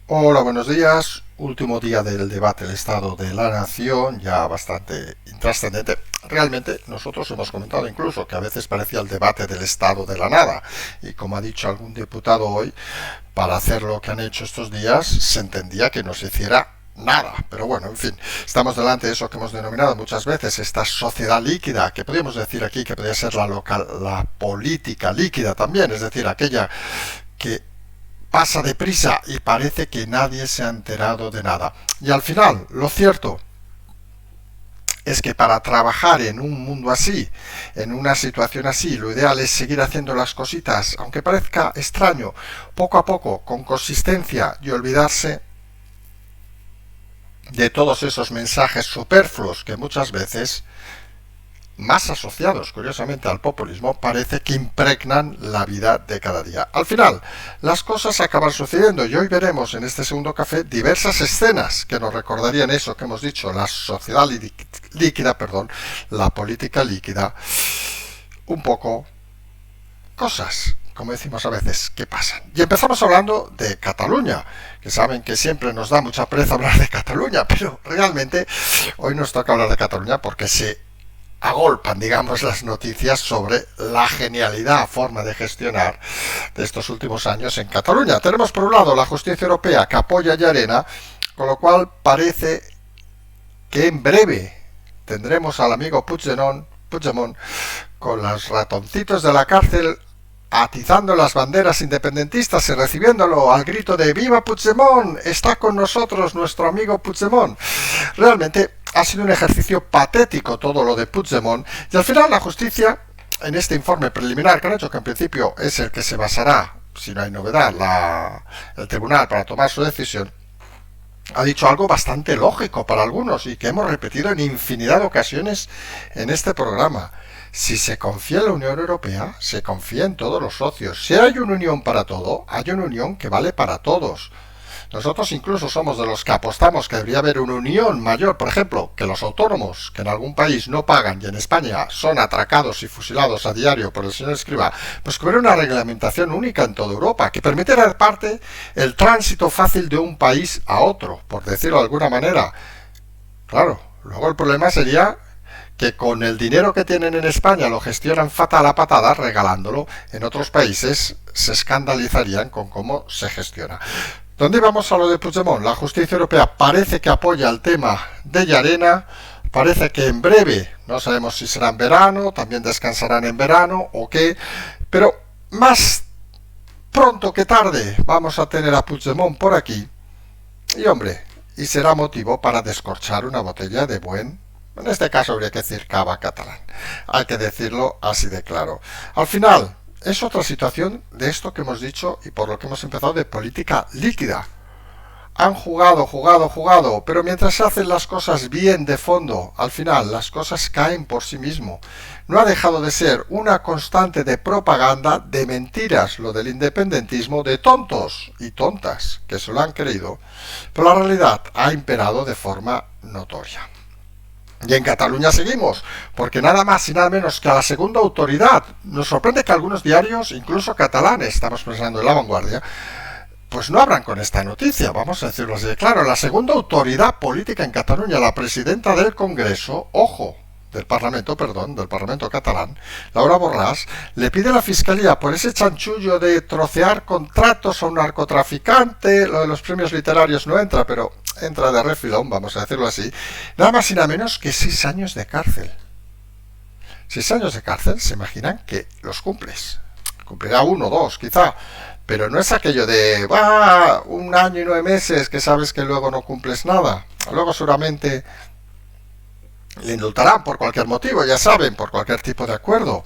Hola, buenos días. Último día del debate del Estado de la Nación, ya bastante intrascendente. Realmente nosotros hemos comentado incluso que a veces parecía el debate del Estado de la nada. Y como ha dicho algún diputado hoy, para hacer lo que han hecho estos días se entendía que no se hiciera nada. Pero bueno, en fin, estamos delante de eso que hemos denominado muchas veces esta sociedad líquida, que podríamos decir aquí que podría ser la política líquida también, es decir, aquella que pasa deprisa y parece que nadie se ha enterado de nada. Y al final, lo cierto es que para trabajar en un mundo así, en una situación así, lo ideal es seguir haciendo las cositas, aunque parezca extraño, poco a poco, con consistencia y olvidarse de todos esos mensajes superfluos que muchas veces más asociados, curiosamente, al populismo, parece que impregnan la vida de cada día. Al final, las cosas acaban sucediendo y hoy veremos en este segundo café diversas escenas que nos recordarían eso que hemos dicho, la sociedad líquida, la política líquida, un poco cosas, como decimos a veces, que pasan. Y empezamos hablando de Cataluña, que saben que siempre nos da mucha pereza hablar de Cataluña, pero realmente hoy nos toca hablar de Cataluña porque se agolpan, digamos, las noticias sobre la genialidad forma de gestionar de estos últimos años en Cataluña. Tenemos por un lado la justicia europea que apoya a Llarena, con lo cual parece que en breve tendremos al amigo Puigdemont con los ratoncitos de la cárcel atizando las banderas independentistas y recibiéndolo al grito de ¡Viva Puigdemont! Está con nosotros nuestro amigo Puigdemont. Realmente ha sido un ejercicio patético todo lo de Puigdemont y al final la justicia, en este informe preliminar que han hecho, que en principio es el que se basará, si no hay novedad, el tribunal para tomar su decisión, ha dicho algo bastante lógico para algunos y que hemos repetido en infinidad de ocasiones en este programa. Si se confía en la Unión Europea, se confía en todos los socios. Si hay una unión para todo, hay una unión que vale para todos. Nosotros incluso somos de los que apostamos que debería haber una unión mayor, por ejemplo, que los autónomos que en algún país no pagan y en España son atracados y fusilados a diario por el señor Escrivá, pues que hubiera una reglamentación única en toda Europa, que permitiera aparte el tránsito fácil de un país a otro, por decirlo de alguna manera. Claro, luego el problema sería que con el dinero que tienen en España lo gestionan fatal a patadas, regalándolo en otros países, se escandalizarían con cómo se gestiona. ¿Dónde vamos a lo de Puigdemont? La justicia europea parece que apoya el tema de Llarena, parece que en breve, no sabemos si será en verano, también descansarán en verano o qué, pero más pronto que tarde vamos a tener a Puigdemont por aquí y hombre, y será motivo para descorchar una botella de buen, en este caso habría que decir cava catalán, hay que decirlo así de claro. Al final, es otra situación de esto que hemos dicho y por lo que hemos empezado de política líquida. Han jugado, pero mientras se hacen las cosas bien de fondo, al final las cosas caen por sí mismo. No ha dejado de ser una constante de propaganda, de mentiras, lo del independentismo, de tontos y tontas que se lo han creído, pero la realidad ha imperado de forma notoria. Y en Cataluña seguimos, porque nada más y nada menos que a la segunda autoridad. Nos sorprende que algunos diarios, incluso catalanes, estamos pensando en La Vanguardia, pues no abran con esta noticia, vamos a decirlo así de claro. La segunda autoridad política en Cataluña, la presidenta del Congreso, del Parlamento catalán, Laura Borràs, le pide a la Fiscalía por ese chanchullo de trocear contratos a un narcotraficante, lo de los premios literarios no entra, pero entra de refilón, vamos a decirlo así, nada más y nada menos que 6 años de cárcel. 6 años de cárcel, se imaginan que los cumples. Cumplirá 1 o 2, quizá, pero no es aquello de, 1 año y 9 meses, que sabes que luego no cumples nada. Luego seguramente le indultarán por cualquier motivo, ya saben, por cualquier tipo de acuerdo.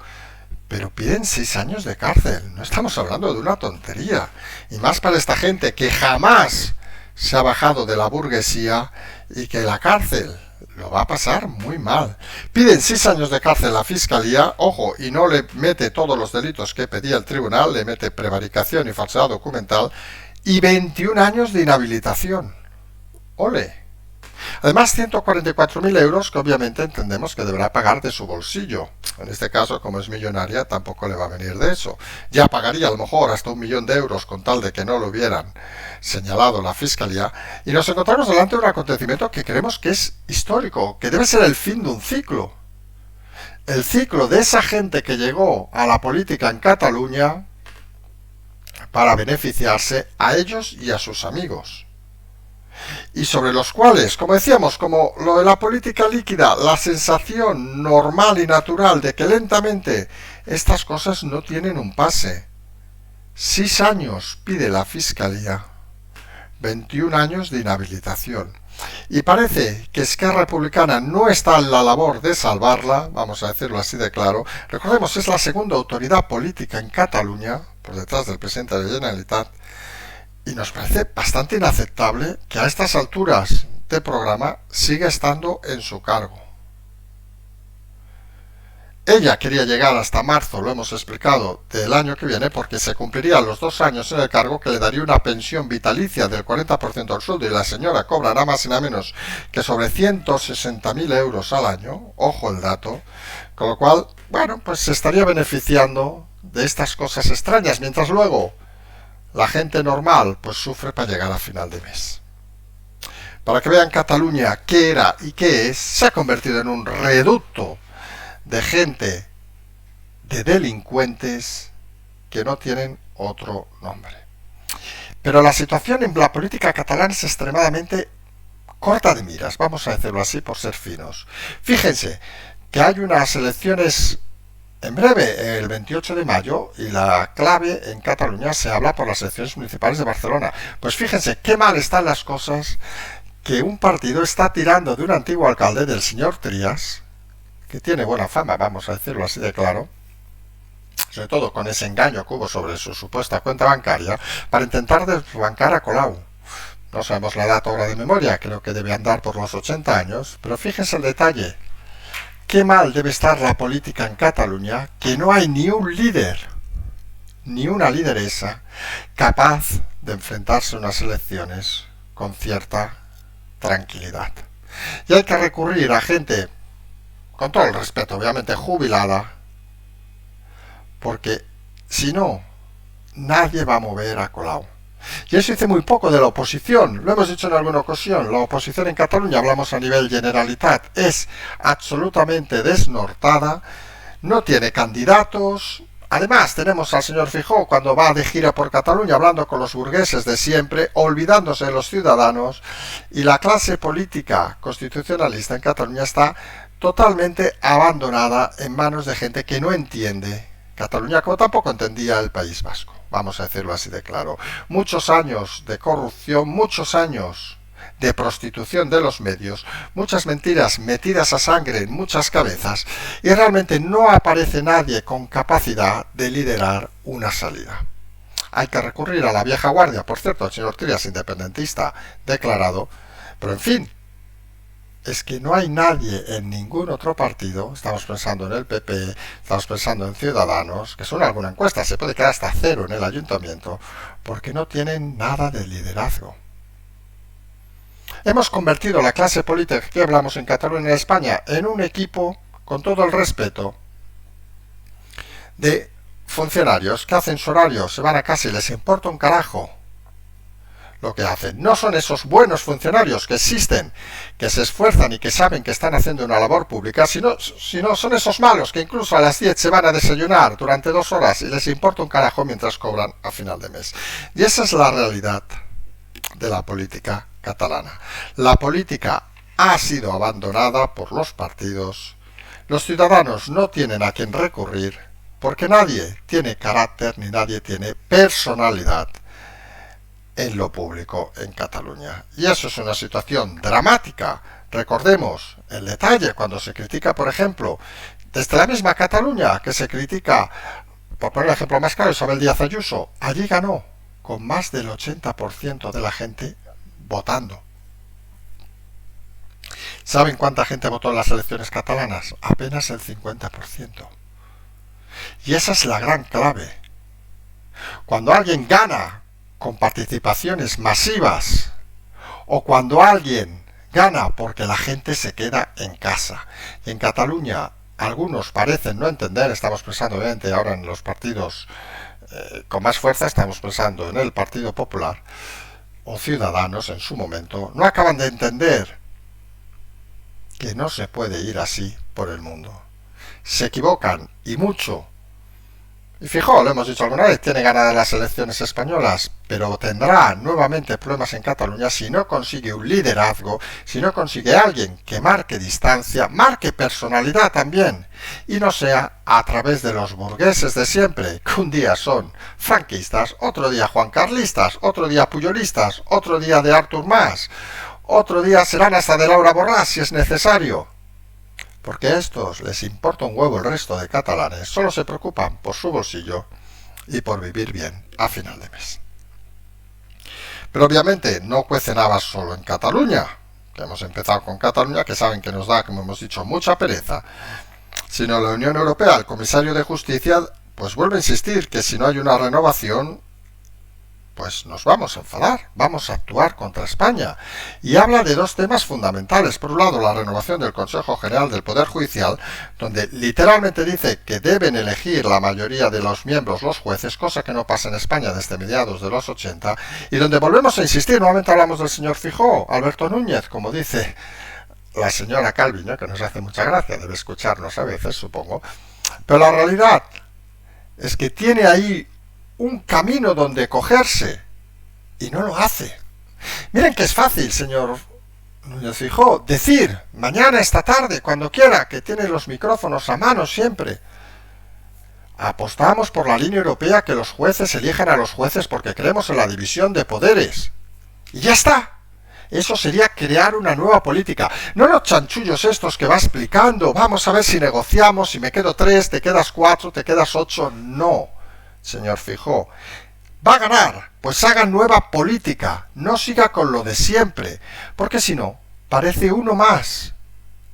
Pero piden 6 años de cárcel. No estamos hablando de una tontería. Y más para esta gente que jamás se ha bajado de la burguesía y que la cárcel lo va a pasar muy mal. Piden 6 años de cárcel a la Fiscalía, ojo, y no le mete todos los delitos que pedía el tribunal, le mete prevaricación y falsedad documental, y 21 años de inhabilitación. ¡Ole! Además, 144.000 euros que obviamente entendemos que deberá pagar de su bolsillo. En este caso, como es millonaria, tampoco le va a venir de eso. Ya pagaría a lo mejor hasta 1.000.000 de euros con tal de que no lo hubieran señalado la Fiscalía. Y nos encontramos delante de un acontecimiento que creemos que es histórico, que debe ser el fin de un ciclo. El ciclo de esa gente que llegó a la política en Cataluña para beneficiarse a ellos y a sus amigos. Y sobre los cuales, como decíamos, como lo de la política líquida, la sensación normal y natural de que lentamente estas cosas no tienen un pase. 6 años pide la Fiscalía, 21 años de inhabilitación. Y parece que Esquerra Republicana no está en la labor de salvarla, vamos a decirlo así de claro. Recordemos, es la segunda autoridad política en Cataluña, por detrás del presidente de la Generalitat, y nos parece bastante inaceptable que a estas alturas de programa siga estando en su cargo. Ella quería llegar hasta marzo, lo hemos explicado, del año que viene, porque se cumplirían los 2 años en el cargo, que le daría una pensión vitalicia del 40% del sueldo, y la señora cobrará más y nada menos que sobre 160.000 euros al año, ojo el dato, con lo cual, bueno, pues se estaría beneficiando de estas cosas extrañas, mientras luego la gente normal pues sufre para llegar a final de mes. Para que vean Cataluña qué era y qué es, se ha convertido en un reducto de gente, de delincuentes que no tienen otro nombre. Pero la situación en la política catalana es extremadamente corta de miras, vamos a decirlo así por ser finos. Fíjense que hay unas elecciones en breve, el 28 de mayo, y la clave en Cataluña se habla por las elecciones municipales de Barcelona. Pues fíjense qué mal están las cosas, que un partido está tirando de un antiguo alcalde, del señor Trias, que tiene buena fama, vamos a decirlo así de claro, sobre todo con ese engaño que hubo sobre su supuesta cuenta bancaria, para intentar desbancar a Colau. No sabemos la edad ahora de memoria, creo que debe andar por los 80 años, pero fíjense el detalle. Qué mal debe estar la política en Cataluña, que no hay ni un líder, ni una lideresa capaz de enfrentarse a unas elecciones con cierta tranquilidad. Y hay que recurrir a gente, con todo el respeto, obviamente jubilada, porque si no, nadie va a mover a Colau. Y eso dice muy poco de la oposición, lo hemos dicho en alguna ocasión, la oposición en Cataluña, hablamos a nivel Generalitat, es absolutamente desnortada, no tiene candidatos. Además tenemos al señor Feijóo cuando va de gira por Cataluña hablando con los burgueses de siempre, olvidándose de los ciudadanos, y la clase política constitucionalista en Cataluña está totalmente abandonada en manos de gente que no entiende Cataluña, como tampoco entendía el País Vasco, vamos a decirlo así de claro. Muchos años de corrupción, muchos años de prostitución de los medios, muchas mentiras metidas a sangre en muchas cabezas, y realmente no aparece nadie con capacidad de liderar una salida. Hay que recurrir a la vieja guardia, por cierto, el señor Trias, independentista declarado, pero en fin, es que no hay nadie en ningún otro partido, estamos pensando en el PP, estamos pensando en Ciudadanos, que son alguna encuesta, se puede quedar hasta 0 en el ayuntamiento, porque no tienen nada de liderazgo. Hemos convertido la clase política que hablamos en Cataluña y en España en un equipo, con todo el respeto, de funcionarios que hacen su horario, se van a casa y les importa un carajo lo que hacen. No son esos buenos funcionarios que existen, que se esfuerzan y que saben que están haciendo una labor pública, sino son esos malos que incluso a las 10 se van a desayunar durante 2 horas y les importa un carajo mientras cobran a final de mes. Y esa es la realidad de la política catalana. La política ha sido abandonada por los partidos, los ciudadanos no tienen a quien recurrir, porque nadie tiene carácter ni nadie tiene personalidad en lo público en Cataluña. Y eso es una situación dramática. Recordemos el detalle cuando se critica, por ejemplo, desde la misma Cataluña, que se critica, por poner el ejemplo más claro, Isabel Díaz Ayuso, allí ganó con más del 80% de la gente votando. ¿Saben cuánta gente votó en las elecciones catalanas? Apenas el 50%. Y esa es la gran clave. Cuando alguien gana con participaciones masivas, o cuando alguien Gana porque la gente se queda en casa. Y en Cataluña algunos parecen no entender, estamos pensando obviamente ahora en los partidos con más fuerza, estamos pensando en el Partido Popular o Ciudadanos en su momento, no acaban de entender que no se puede ir así por el mundo. Se equivocan y mucho. Y fijo, lo hemos dicho alguna vez, tiene ganadas las elecciones españolas, pero tendrá nuevamente problemas en Cataluña si no consigue un liderazgo, si no consigue alguien que marque distancia, marque personalidad también, y no sea a través de los burgueses de siempre, que un día son franquistas, otro día juancarlistas, otro día puyolistas, otro día de Artur Mas, otro día serán hasta de Laura Borràs si es necesario. Porque a estos les importa un huevo el resto de catalanes, solo se preocupan por su bolsillo y por vivir bien a final de mes. Pero obviamente no cuecen habas solo en Cataluña, que hemos empezado con Cataluña, que saben que nos da, como hemos dicho, mucha pereza, sino la Unión Europea, el comisario de Justicia, pues vuelve a insistir que si no hay una renovación, pues nos vamos a enfadar, vamos a actuar contra España. Y habla de dos temas fundamentales. Por un lado, la renovación del Consejo General del Poder Judicial, donde literalmente dice que deben elegir la mayoría de los miembros los jueces, cosa que no pasa en España desde mediados de los 80, y donde volvemos a insistir, nuevamente hablamos del señor Feijóo, Alberto Núñez, como dice la señora Calviño, que nos hace mucha gracia, debe escucharnos a veces, supongo, pero la realidad es que tiene ahí un camino donde cogerse y no lo hace. Miren que es fácil, señor Núñez Feijóo, decir mañana, esta tarde, cuando quiera, que tiene los micrófonos a mano siempre. Apostamos por la línea europea, que los jueces elijan a los jueces porque creemos en la división de poderes. Y ya está. Eso sería crear una nueva política. No los chanchullos estos que va explicando, vamos a ver si negociamos, si me quedo 3, te quedas 4, te quedas 8. No. Señor Feijóo, va a ganar, pues haga nueva política, no siga con lo de siempre, porque si no, parece uno más,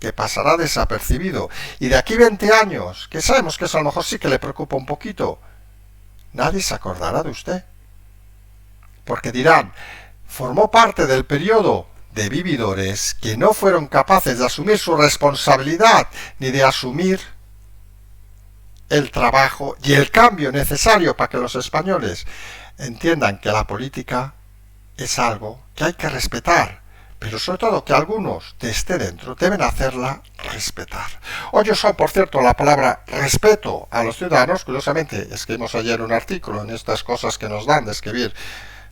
que pasará desapercibido, y de aquí 20 años, que sabemos que eso a lo mejor sí que le preocupa un poquito, nadie se acordará de usted, porque dirán, formó parte del periodo de vividores que no fueron capaces de asumir su responsabilidad, ni de asumir el trabajo y el cambio necesario para que los españoles entiendan que la política es algo que hay que respetar, pero sobre todo que algunos de este dentro deben hacerla respetar. Hoy usó, por cierto, la palabra respeto a los ciudadanos. Curiosamente, escribimos ayer un artículo en estas cosas que nos dan de escribir.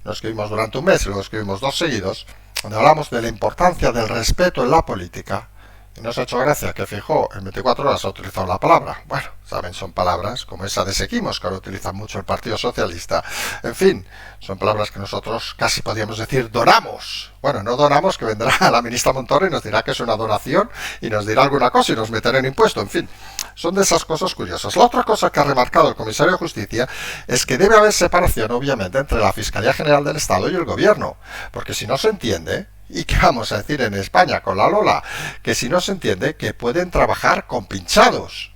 Lo escribimos durante un mes y lo escribimos 2 seguidos, donde hablamos de la importancia del respeto en la política. Y nos ha hecho gracia que Feijóo en 24 horas ha utilizado la palabra. Bueno, saben, son palabras como esa de seguimos, que ahora utiliza mucho el Partido Socialista. En fin, son palabras que nosotros casi podríamos decir donamos. Bueno, no donamos, que vendrá la ministra Montoro y nos dirá que es una donación y nos dirá alguna cosa y nos meterá en impuesto. En fin, son de esas cosas curiosas. La otra cosa que ha remarcado el comisario de Justicia es que debe haber separación, obviamente, entre la Fiscalía General del Estado y el Gobierno. Porque si no se entiende, ¿y qué vamos a decir en España con la Lola? Que si no se entiende que pueden trabajar con pinchados.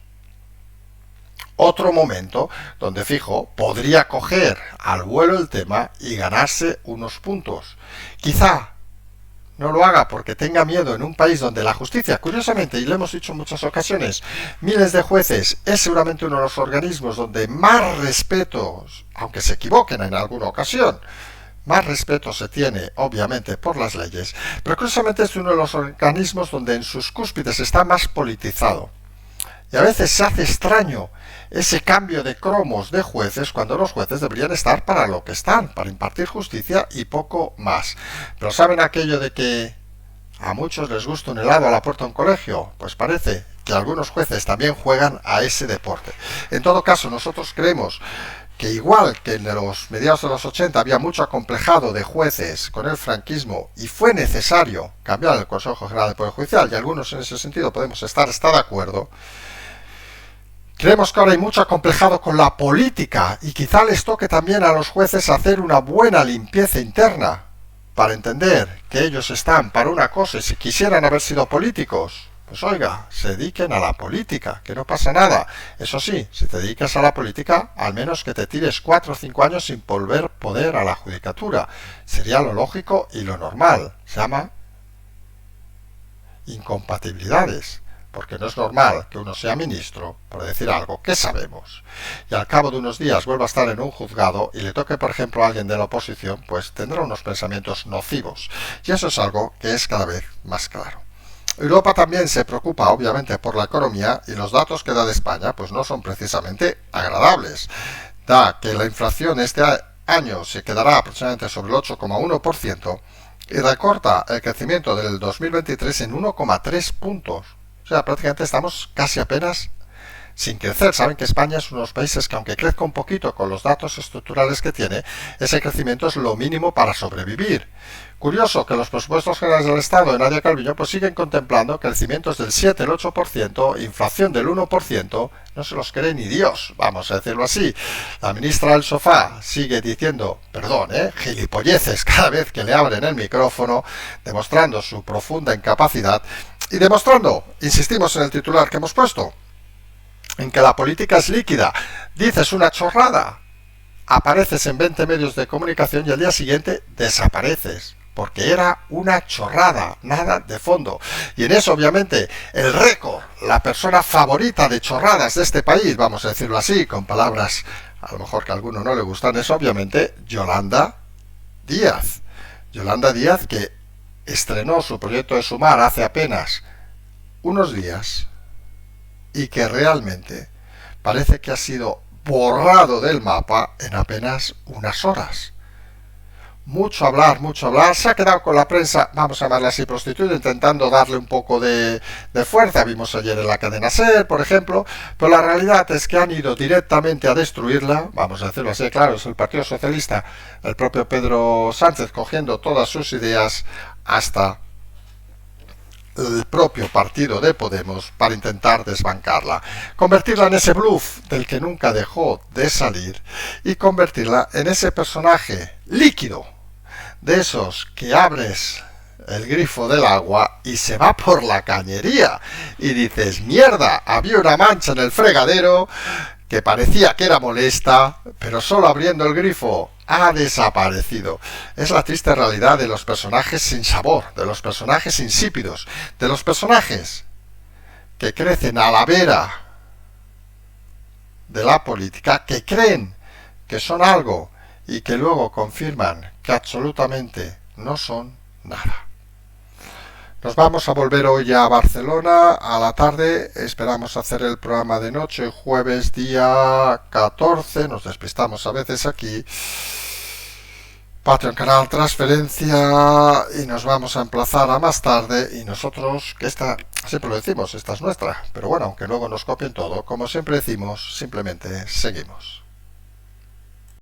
Otro momento donde Feijóo podría coger al vuelo el tema y ganarse unos puntos. Quizá no lo haga porque tenga miedo en un país donde la justicia, curiosamente, y lo hemos dicho en muchas ocasiones, miles de jueces, es seguramente uno de los organismos donde más respeto, aunque se equivoquen en alguna ocasión, más respeto se tiene, obviamente, por las leyes, pero curiosamente es uno de los organismos donde en sus cúspides está más politizado. Y a veces se hace extraño ese cambio de cromos de jueces cuando los jueces deberían estar para lo que están, para impartir justicia y poco más. Pero ¿saben aquello de que a muchos les gusta un helado a la puerta de un colegio? Pues parece que algunos jueces también juegan a ese deporte. En todo caso, nosotros creemos que igual que en los mediados de los 80 había mucho acomplejado de jueces con el franquismo y fue necesario cambiar el Consejo General del Poder Judicial, y algunos en ese sentido podemos estar de acuerdo, creemos que ahora hay mucho acomplejado con la política y quizá les toque también a los jueces hacer una buena limpieza interna para entender que ellos están para una cosa y si quisieran haber sido políticos, pues oiga, se dediquen a la política, que no pasa nada. Eso sí, si te dedicas a la política, al menos que te tires 4 o 5 años sin volver poder a la judicatura. Sería lo lógico y lo normal. Se llama incompatibilidades, porque no es normal que uno sea ministro por decir algo que sabemos y al cabo de unos días vuelva a estar en un juzgado y le toque, por ejemplo, a alguien de la oposición, pues tendrá unos pensamientos nocivos, y eso es algo que es cada vez más claro. Europa también se preocupa obviamente por la economía, y los datos que da de España pues no son precisamente agradables. Da que la inflación este año se quedará aproximadamente sobre el 8,1% y recorta el crecimiento del 2023 en 1,3 puntos. O sea, prácticamente estamos casi apenas sin crecer. Saben que España es uno de los países que, aunque crezca un poquito con los datos estructurales que tiene, ese crecimiento es lo mínimo para sobrevivir. Curioso que los presupuestos generales del Estado de Nadia Calviño pues siguen contemplando crecimientos del 7, el 8%, inflación del 1%, no se los cree ni Dios, vamos a decirlo así. La ministra del sofá sigue diciendo, perdón, gilipolleces cada vez que le abren el micrófono, demostrando su profunda incapacidad y demostrando, insistimos en el titular que hemos puesto, en que la política es líquida. Dices una chorrada, apareces en 20 medios de comunicación y al día siguiente desapareces, porque era una chorrada, nada de fondo. Y en eso, obviamente, el récord, la persona favorita de chorradas de este país, vamos a decirlo así, con palabras a lo mejor que a alguno no le gustan, es obviamente Yolanda Díaz. Yolanda Díaz, que estrenó su proyecto de Sumar hace apenas unos días y que realmente parece que ha sido borrado del mapa en apenas unas horas. Mucho hablar, se ha quedado con la prensa, vamos a llamarla así, prostituida, intentando darle un poco de fuerza. Vimos ayer en la cadena SER, por ejemplo, pero la realidad es que han ido directamente a destruirla, vamos a decirlo así, claro, es el Partido Socialista, el propio Pedro Sánchez cogiendo todas sus ideas hasta el propio partido de Podemos para intentar desbancarla, convertirla en ese bluff del que nunca dejó de salir y convertirla en ese personaje líquido, de esos que abres el grifo del agua y se va por la cañería y dices, mierda, había una mancha en el fregadero que parecía que era molesta, pero solo abriendo el grifo ha desaparecido. Es la triste realidad de los personajes sin sabor, de los personajes insípidos, de los personajes que crecen a la vera de la política, que creen que son algo y que luego confirman que absolutamente no son nada. Nos vamos a volver hoy a Barcelona a la tarde, esperamos hacer el programa de noche, jueves día 14, nos despistamos a veces aquí, Patreon canal transferencia, y nos vamos a emplazar a más tarde, y nosotros, que esta, siempre lo decimos, esta es nuestra, pero bueno, aunque luego nos copien todo, como siempre decimos, simplemente seguimos.